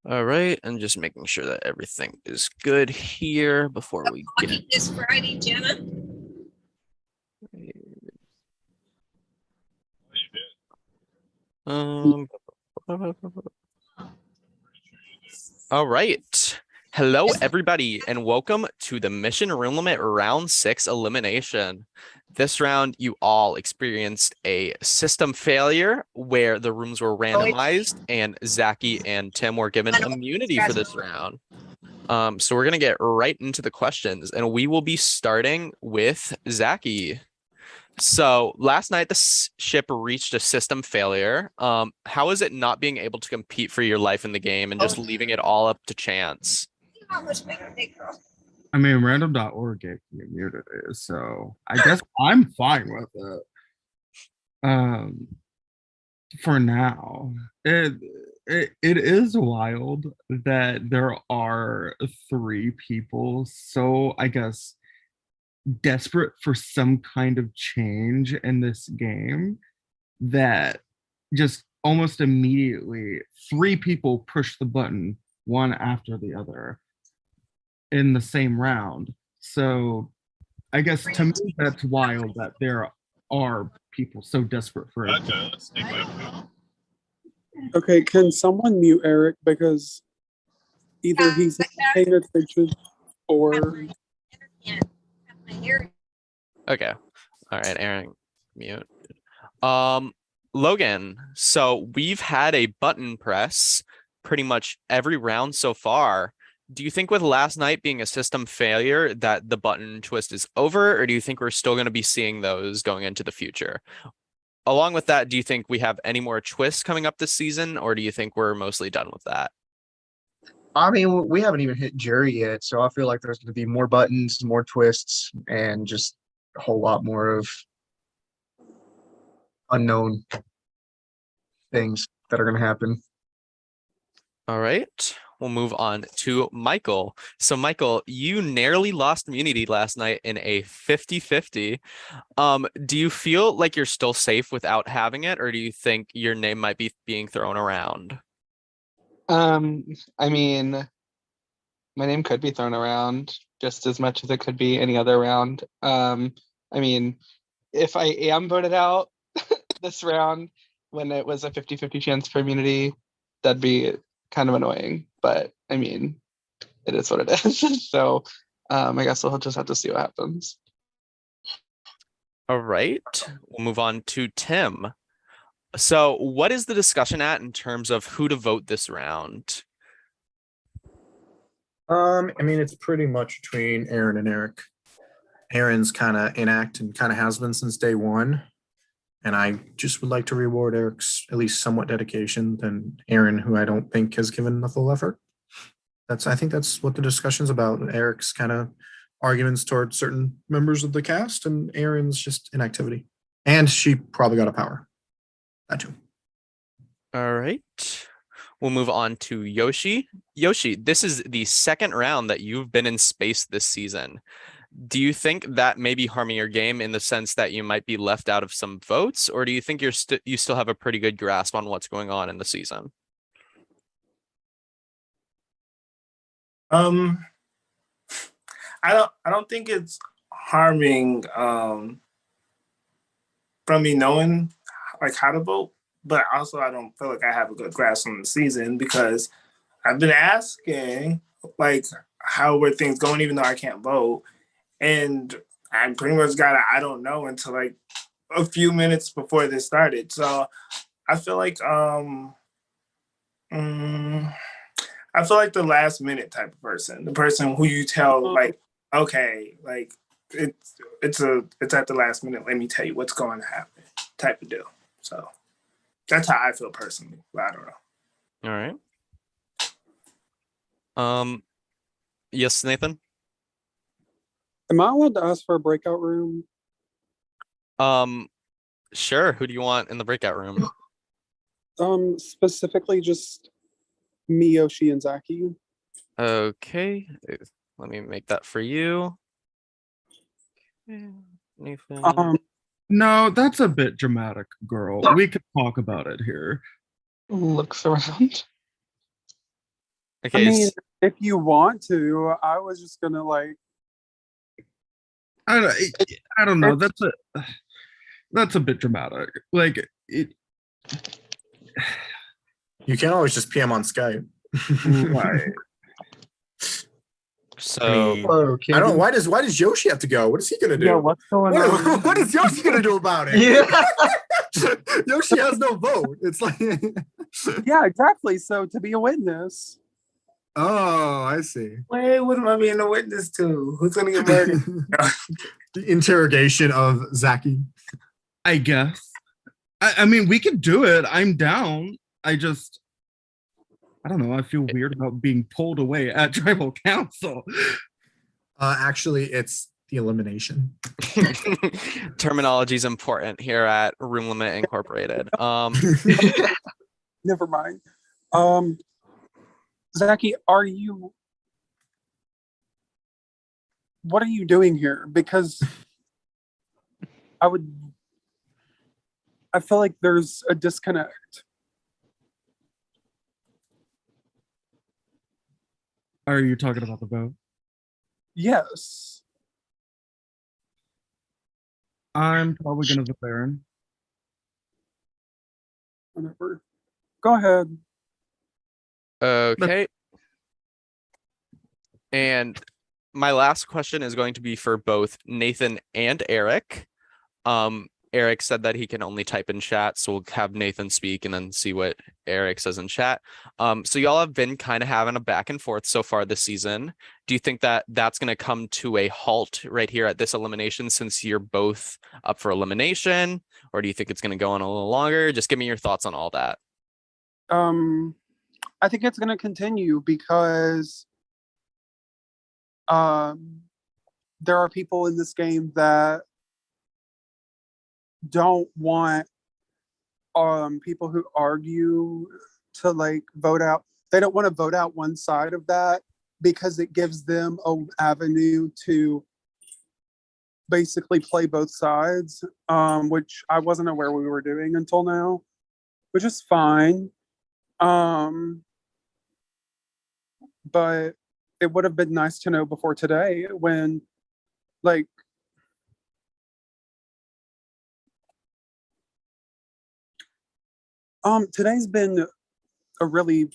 All right, and just making sure that everything is good here before we get this Friday, Jenna. um all right. Hello everybody and welcome to the Mission Room Limit Round 6 Elimination. This round you all experienced a system failure where the rooms were randomized and Zachy and Tim were given immunity for this round. So we're gonna get right into the questions, and we will be starting with Zachy. So last night the ship reached a system failure. How is it not being able to compete for your life in the game and just leaving it all up to chance? I mean, random.org gave me immunity, so I guess I'm fine with it. For now, it is wild that there are three people so, I guess, desperate for some kind of change in this game that just almost immediately three people push the button one after the other in the same round. So I guess to me that's wild that there are people so desperate for it. Okay, can someone mute Eric because either he's not paying attention or Okay. All right, Aaron, mute. Logan, so we've had a button press pretty much every round so far. Do you think with last night being a system failure that the button twist is over, or do you think we're still going to be seeing those going into the future? Along with that, do you think we have any more twists coming up this season, or do you think we're mostly done with that? I mean, we haven't even hit jury yet, so I feel like there's going to be more buttons, more twists, and just a whole lot more of unknown things that are going to happen. All right, we'll move on to Michael. So Michael, you narrowly lost immunity last night in a 50-50. Do you feel like you're still safe without having it, or do you think your name might be being thrown around? I mean, my name could be thrown around just as much as it could be any other round. I mean, if I am voted out this round when it was a 50-50 chance for immunity, that'd be kind of annoying. But I mean, it is what it is. So I guess we'll just have to see what happens. All right, we'll move on to Tim. So what is the discussion at in terms of who to vote this round? I mean, it's pretty much between Aaron and Eric. Aaron's kind of inact and kind of has been since day one. And I just would like to reward Eric's at least somewhat dedication than Aaron, who I don't think has given the full effort. I think that's what the discussion's about. Eric's kind of arguments towards certain members of the cast, and Aaron's just inactivity. And she probably got a power. That too. All right. We'll move on to Yoshi. Yoshi, this is the second round that you've been in space this season. Do you think that may be harming your game in the sense that you might be left out of some votes, or do you think you still have a pretty good grasp on what's going on in the season? I don't think it's harming from me knowing like how to vote, but also I don't feel like I have a good grasp on the season because I've been asking like how were things going even though I can't vote, and I pretty much got I don't know until like a few minutes before this started. So I feel like I feel like the last minute type of person, the person who you tell like, okay, like it's at the last minute. Let me tell you what's going to happen, type of deal. So that's how I feel personally. But I don't know. All right. Yes, Nathan. am I allowed to ask for a breakout room? Sure. Who do you want in the breakout room? Specifically just me, Yoshi, and Zachy. Okay. Let me make that for you. Nathan. No, that's a bit dramatic, girl. We could talk about it here. Looks around. I Okay. mean, if you want to, I was just gonna like. I don't, I don't know. It's- That's a bit dramatic. Like it. You can always just PM on Skype. Right. So I mean, Hello, I don't. Camden. Why does Yoshi have to go? What is he gonna do? Yeah, what's going on? What is Yoshi gonna do about it? Yeah. Yoshi has no vote. It's like, Yeah, exactly. So to be a witness. oh, I see. Wait, what am I being a witness to? Who's gonna get murdered? The interrogation of Zaki. I guess. I mean, we could do it. I'm down. I don't know. I feel weird about being pulled away at tribal council. Actually, it's the elimination. terminology is important here at Room Limit Incorporated. Never mind. Zaki, what are you doing here? Because I feel like there's a disconnect. Are you talking about the vote? Yes. I'm probably gonna vote Aaron. Whatever. Go ahead. Okay. And my last question is going to be for both Nathan and Eric. Eric said that he can only type in chat, so we'll have Nathan speak and then see what Eric says in chat. So y'all have been kind of having a back and forth so far this season. Do you think that that's going to come to a halt right here at this elimination since you're both up for elimination, or do you think it's going to go on a little longer? Just give me your thoughts on all that. I think it's going to continue because there are people in this game that don't want people who argue to like vote out. They don't want to vote out one side of that because it gives them an avenue to basically play both sides, which I wasn't aware we were doing until now, which is fine. But it would have been nice to know before today when, like, today's been a really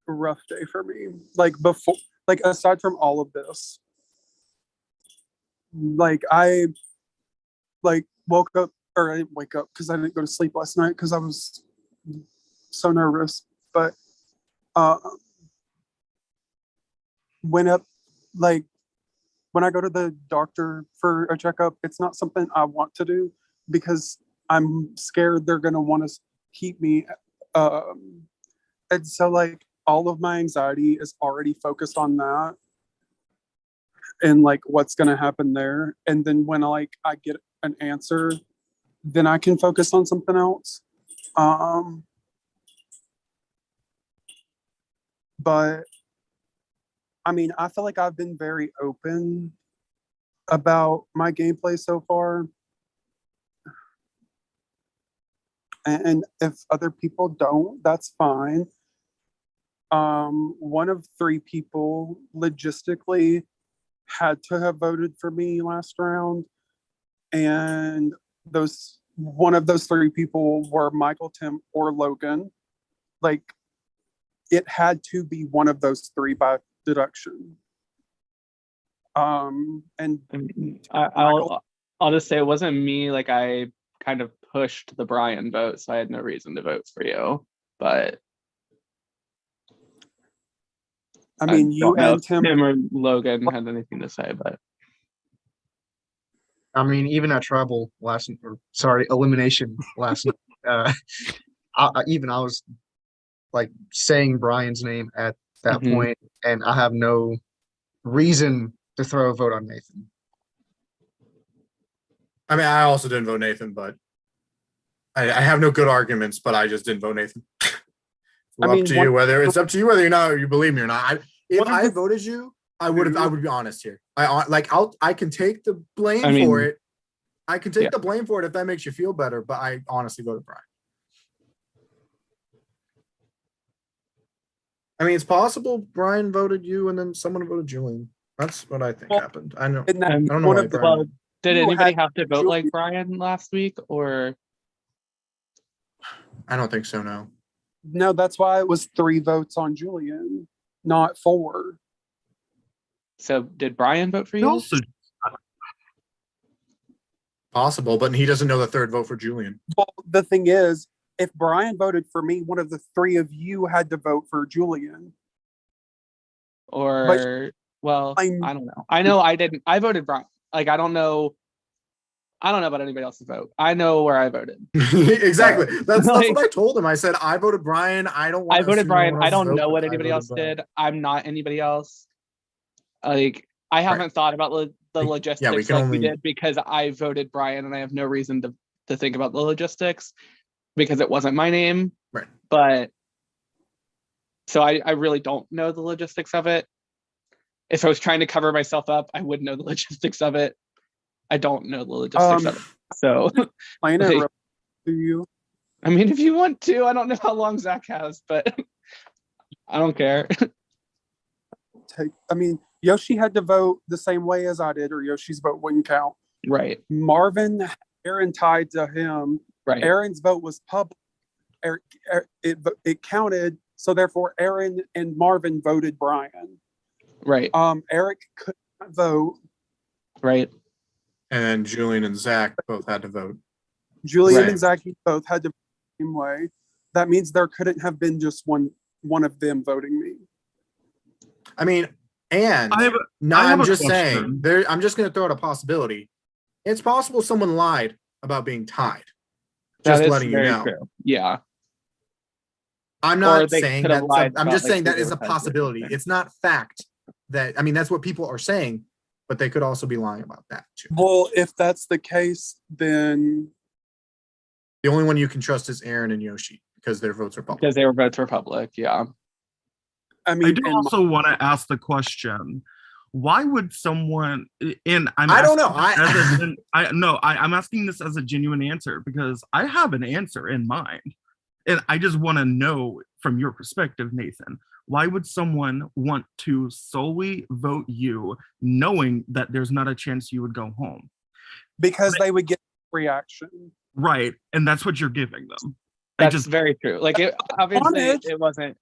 rough day for me. Like before, like aside from all of this, like I woke up, or I didn't wake up because I didn't go to sleep last night because I was so nervous. But went up, like when I go to the doctor for a checkup, it's not something I want to do because I'm scared they're gonna want to keep me. And so like all of my anxiety is already focused on that and like what's gonna happen there. And then when I get an answer, then I can focus on something else. But I mean, I feel like I've been very open about my gameplay so far. And if other people don't, that's fine. One of three people logistically had to have voted for me last round. And one of those three people were Michael, Tim, or Logan. Like it had to be one of those three by deduction. And I'll just say it wasn't me. Like I kind of pushed the Brian vote, so I had no reason to vote for you. But I mean, you and Tim or Logan had anything to say, but I mean, even at tribal elimination last night, I was like saying Brian's name at that point, and I have no reason to throw a vote on Nathan. I mean, I also didn't vote Nathan, but I have no good arguments, but I just didn't vote Nathan. It's up to you whether you believe me or not. If I voted you, I would be honest here. I can take the blame for it. I can take the blame for it if that makes you feel better, but I honestly voted Brian. I mean, it's possible Brian voted you and then someone voted Julian. That's what I think Well, happened. I know. And that Um, I don't know one why of the Brian. Well, did You anybody had have to vote like Julian. Brian last week, or I don't think so. No. No, that's why it was 3 votes on Julian, not 4. so did Brian vote for He you? also Possible, but he doesn't know the third vote for Julian. Well, the thing is, if Brian voted for me, one of the 3 of you had to vote for Julian. Or well, I'm- I don't know. I know I didn't. I voted Brian. Like I don't know. I don't know about anybody else's vote. I know where I voted. Exactly. That's like- what I told him. I said I voted Brian. I don't want. I voted Brian. I don't know what but I anybody voted else Brian. did. I'm not anybody else. Like I haven't thought about the We- logistics yeah, we like can we only- did because I voted Brian and I have no reason to think about the logistics because it wasn't my name. Right. But so I really don't know the logistics of it. If I was trying to cover myself up, I would know the logistics of it. I don't know the logistics of it. So Explain it Like- real to you. I mean, if you want to, I don't know how long Zach has, but I don't care. I mean, Yoshi had to vote the same way as I did, or Yoshi's vote wouldn't count. Right, Marvin, Aaron tied to him. right. Aaron's vote was public. It counted, so therefore Aaron and Marvin voted Brian. Right, Eric could not vote. right. And then Julian and Zach both had to vote. Julian Right. and Zachy both had to vote the same way. That means there couldn't have been just one of them voting me. I mean, and I have no, I have I'm a just question. saying. There, I'm just going to throw out a possibility. It's possible someone lied about being tied. That Just is letting you very know. true. Yeah, I'm Or not they saying could have that. lied I'm about, just like, saying who that they is were a tied to or possibility. something. It's not fact. That I mean, that's what people are saying, but they could also be lying about that too. Well, if that's the case, then The only one you can trust is Aaron and Yoshi because their votes are public. because they were votes for public. Yeah, I I mean, do and also want to ask the question: why would someone? And I'm I don't know. I'm asking this as a genuine answer because I have an answer in mind, and I just want to know from your perspective, Nathan. Why would someone want to solely vote you, knowing that there's not a chance you would go home? because they would get reaction. Right, and that's what you're giving them. that's very true. Like it, obviously, Honest. it wasn't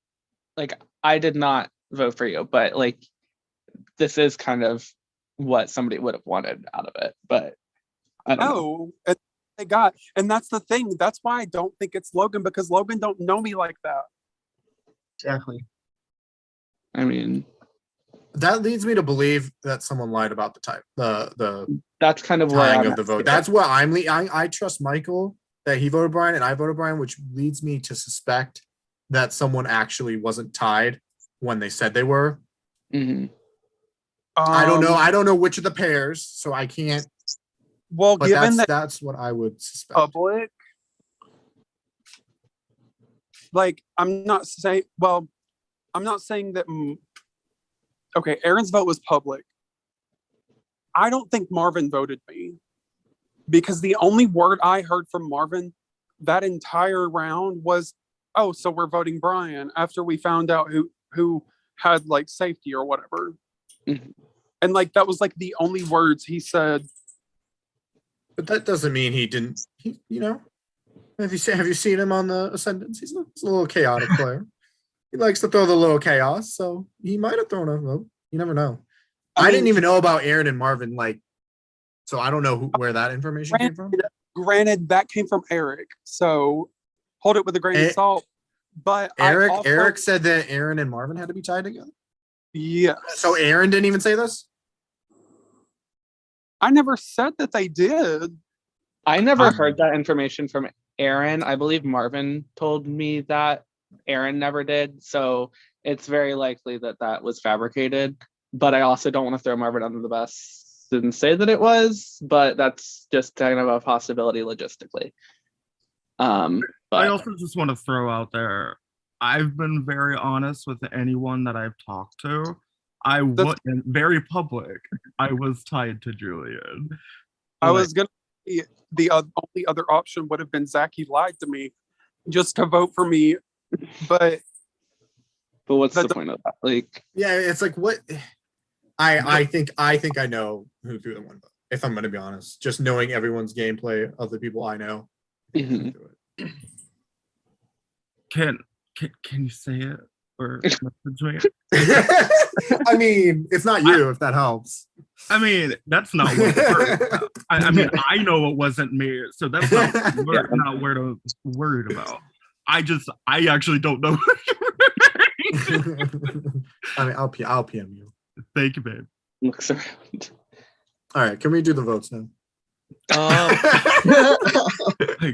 like I did not vote for you, but like this is kind of what somebody would have wanted out of it. But I don't know. No, and they got, and that's the thing. That's why I don't think it's Logan, because Logan don't know me like that. Exactly. I mean, That leads me to believe that someone lied about the type, the that's kind of where tying I'm of the at vote. too. That's what I trust Michael that he voted Brian and I voted Brian, which leads me to suspect that someone actually wasn't tied when they said they were. Mhm. I don't know. Um, I don't know which of the pairs, so I can't. Well, But given that that's what I would suspect. public, like I'm not saying. Well, I'm not saying that. Okay, Aaron's vote was public. I don't think Marvin voted me because the only word I heard from Marvin that entire round was, "Oh, so we're voting Brian," after we found out who had like safety or whatever. Mhm. And like that was like the only words he said. But that doesn't mean he didn't. Have you seen him on the Ascendants? He's a little chaotic player. He likes to throw the little chaos, so he might have thrown a vote. You never know. I didn't even know about Aaron and Marvin, so I don't know where that information came from. Granted, that came from Eric, so hold it with a grain of salt. But Eric said that Aaron and Marvin had to be tied together. Yeah. So Aaron didn't even say this? I never said that they did. I never Um, heard that information from Aaron. I believe Marvin told me that Aaron never did. So it's very likely that that was fabricated. But I also don't want to throw Marvin under the bus and say that it was, but that's just kind of a possibility logistically. I But also just want to throw out there, I've been very honest with anyone that I've talked to. I was very public. I was tied to Julian. I was gonna. The only other option would have been Zachy lied to me, just to vote for me. But But what's the That's- point of that? Like, Yeah, it's like what I think I know who threw the one vote. If I'm gonna be honest, just knowing everyone's gameplay of the people I know. Mhm. Can you say it or message me? I mean, it's not you if that helps. I mean, that's not what I mean, I know it wasn't me, so that's not not where to worried about. I actually don't know. I mean, I'll PM you. Thank you, babe. looks around. All right, can we do the votes now?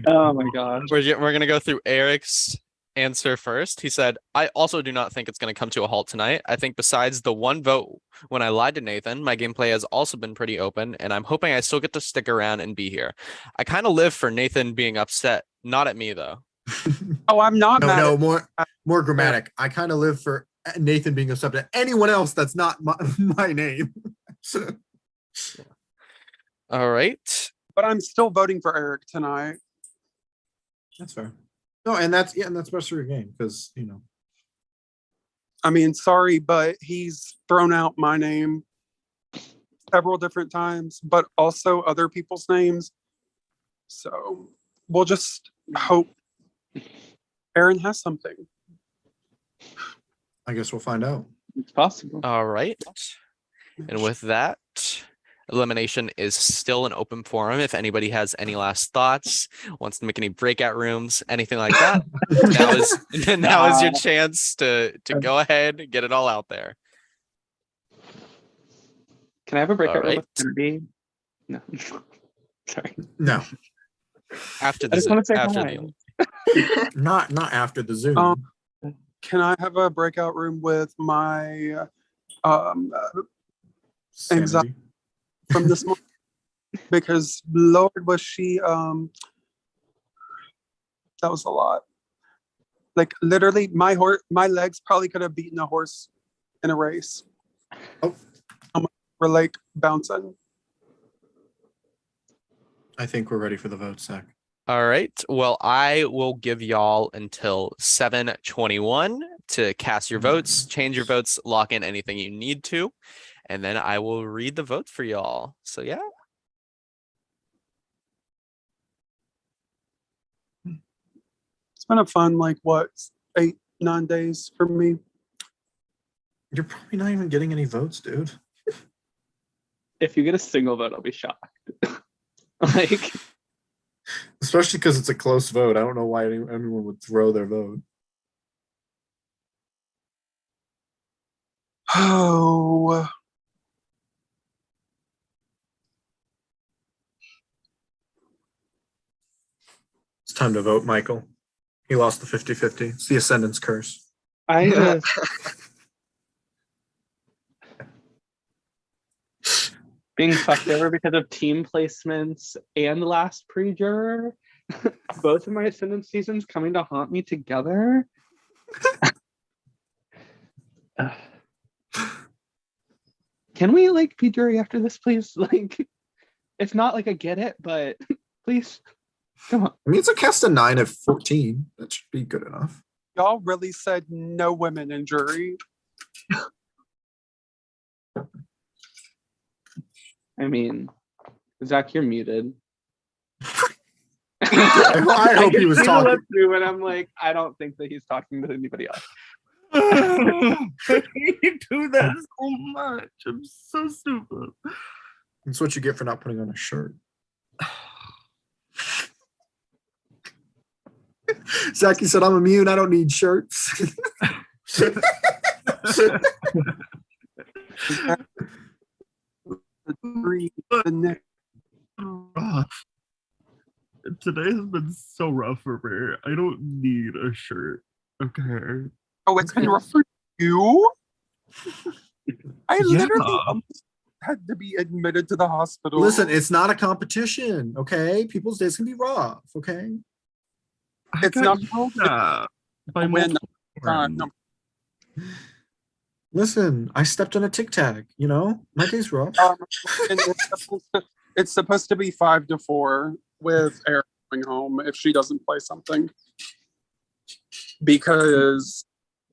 Oh my gosh. We're gonna go through Eric's answer first. He said, I also do not think it's going to come to a halt tonight. I think besides the one vote when I lied to Nathan, my gameplay has also been pretty open, and I'm hoping I still get to stick around and be here. I kind of live for Nathan being upset, not at me though. Oh, I'm not mad. No, at- more grammatic. I kind of live for Nathan being upset at anyone else that's not my name. All right. but I'm still voting for Eric tonight. That's fair. No, and that's best for your game because I mean, sorry, but he's thrown out my name several different times, but also other people's names. So we'll just hope Aaron has something. I guess we'll find out. It's possible. All right. And with that, elimination is still an open forum. If anybody has any last thoughts, wants to make any breakout rooms, anything like that, now is your chance to go ahead and get it all out there. Can I have a breakout room right. with Kennedy? No. Sorry. No, After I the just want to say after hi. the not after the Zoom. Can I have a breakout room with my Sanity. anxiety from this morning? Because Lord, was she that was a lot. Like literally my legs probably could have beaten a horse in a race. Oh. We're like bouncing. I think we're ready for the vote, Zach. All right. Well, I will give y'all until 7:21 to cast your votes, change your votes, lock in anything you need to, and then I will read the votes for y'all. So yeah. It's been a fun, like what, 8-9 days for me. You're probably not even getting any votes, dude. If you get a single vote, I'll be shocked. Like, Especially because it's a close vote. I don't know why anyone would throw their vote. Oh, It's time to vote, Michael. He lost the 50-50. It's the Ascendant's curse. I just being fucked over because of team placements and last pre-juror. Both of my Ascendant seasons coming to haunt me together. Can we like be jury after this, please? Like, if not, like I get it, but please, come on. I mean, it's a cast of 9 of 14. That should be good enough. y'all really said no women in jury. I mean, Zach, you're muted. I hope he was can see the talking. lip through, and I'm like, I don't think that he's talking to anybody else. You do that so much. I'm so stupid. That's what you get for not putting on a shirt. Zachy said, I'm immune. I don't need shirts. The next Rough. Today has been so rough for me. I don't need a shirt. Okay. Oh, it's been rough for you? I literally Yeah. almost had to be admitted to the hospital. Listen, it's not a competition, okay? People's days can be rough, okay? I It's got not- yelled at by When- multiple time. friends. No, Listen, I stepped on a tic tac, my day's rough. and it's supposed to be 5 to 4 with Eric going home if she doesn't play something. Because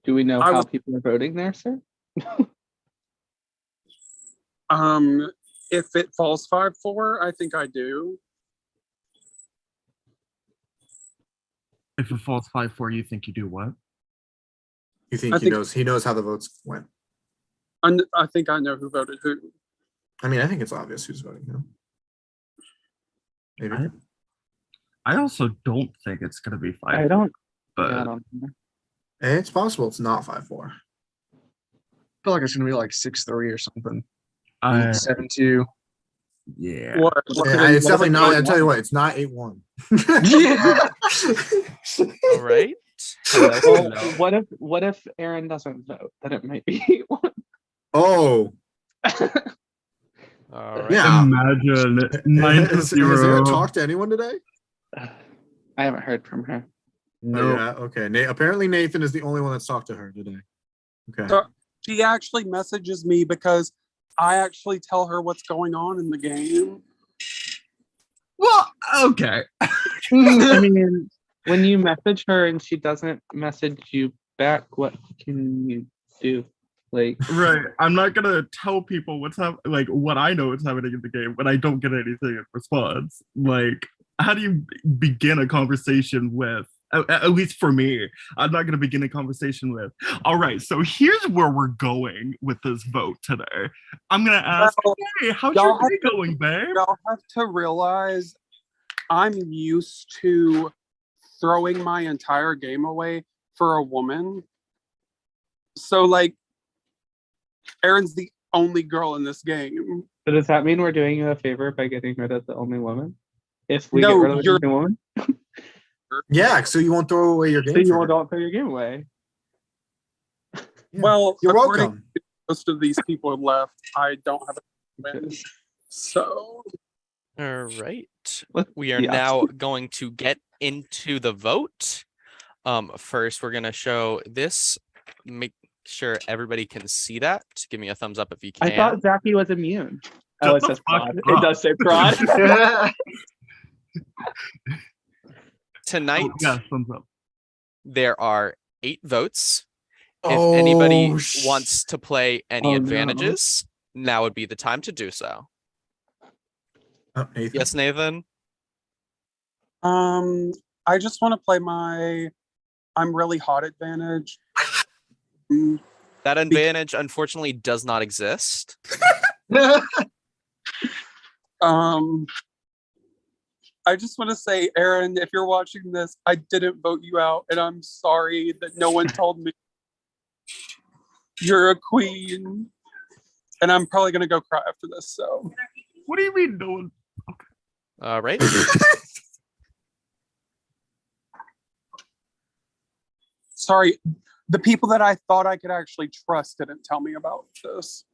Do we know I how was- people are voting there, sir? If it falls 5-4, I think I do. If it falls 5-4, you think you do what? You think I he think- knows how the votes went? I think I know who voted who. I mean, I think it's obvious who's voting now. Maybe. I also don't think it's gonna be 5. I don't. But Yeah, I don't know. It's possible it's not 5-4. I feel like it's gonna be like 6-3 or something. I 7-2. yeah. What? Yeah, it's definitely not. I'll tell you what, it's not 8-1. All right. Well, what if Aaron doesn't vote? Then it might be one. Oh, All right. yeah. Imagine 9 Has to 0. Aaron talked to anyone today? I haven't heard from her. No. Oh, yeah. Okay. Apparently Nathan is the only one that's talked to her today. Okay. So- She actually messages me because I actually tell her what's going on in the game. Well, okay. I mean, when you message her and she doesn't message you back, what can you do? Like, Right. I'm not gonna tell people what's happening, like what I know is happening in the game when I don't get anything in response. Like, how do you begin a conversation with? At least for me, I'm not gonna begin a conversation with. All right, so here's where we're going with this vote today. I'm gonna ask, Well, hey, how's y'all your have day going, babe? Y'all have to realize I'm used to throwing my entire game away for a woman. So, like, Erin's the only girl in this game. so does that mean we're doing you a favor by getting rid of the only woman? If we No, get rid of the you're- only woman, Yeah, so you won't throw away your game. so you for her. don't throw your game away. Yeah. Well, You're according welcome. to most of these people left, I don't have a win. So, All right. Let's We are be now going to get into the vote. First, we're gonna show this. Make sure everybody can see that. Give me a thumbs up if you can. I thought Zachy was immune. Oh, it the says fuck prod. up. It does say prod. Tonight, Oh, yeah, thumbs up. there are 8 votes. If anybody wants to play any Oh, no. advantages, now would be the time to do so. Oh, Nathan. Yes, Nathan. I just want to play my I'm really hot advantage. Mm, That advantage unfortunately does not exist. I just want to say, Erin, if you're watching this, I didn't vote you out, and I'm sorry that no one told me. You're a queen, and I'm probably gonna go cry after this. So, What do you mean no one? All right. sorry, the people that I thought I could actually trust didn't tell me about this.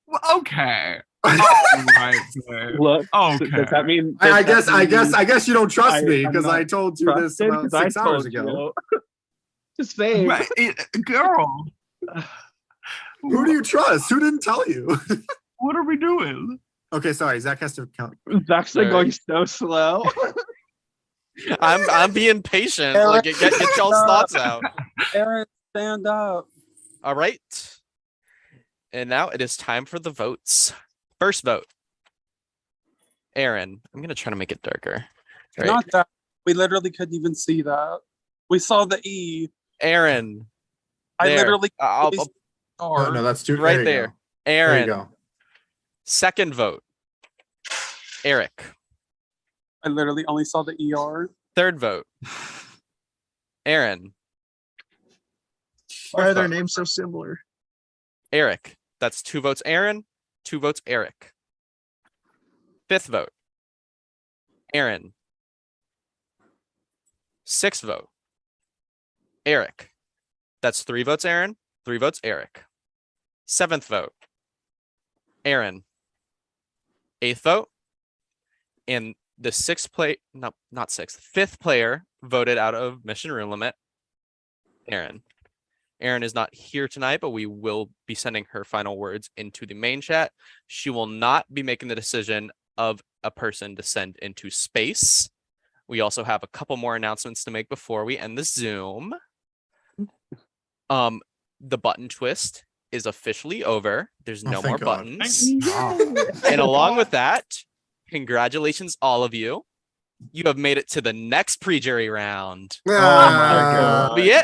Well, okay. Right, babe. Look, Okay. does that mean? I does that mean guess you don't trust I me am because not I told you this trusted? about 'Cause I 6 hours told ago. you. Just saying. Right, girl, Who do you trust? Who didn't tell you? what are we doing? Okay, sorry. Zach has to count. It's actually Sorry. going so slow. I'm being patient. Like, get y'all's thoughts out. Erin, stand up. All right. And now it is time for the votes. First vote. Aaron, I'm gonna try to make it darker. All right. Not that. We literally couldn't even see that. We saw the E. Aaron. I There. literally I'll- we I'll- saw Oh, no, that's too right you there. go. There you Aaron. go. Second vote. Eric. I literally only saw the ER. Third vote. Aaron. Why are their names so similar? Eric. That's 2 votes Aaron, 2 votes Eric. Fifth vote. Aaron. Sixth vote. Eric. That's 3 votes Aaron, 3 votes Eric. Seventh vote. Aaron. Eighth vote. And the fifth player voted out of Mission Room Limit. Aaron. Aaron is not here tonight, but we will be sending her final words into the main chat. She will not be making the decision of a person to send into space. We also have a couple more announcements to make before we end the Zoom. The button twist is officially over. There's Oh, no thank more God. buttons. Ah. And along with that, congratulations, all of you. You have made it to the next pre-jury round. Oh my Ah. God. But yeah,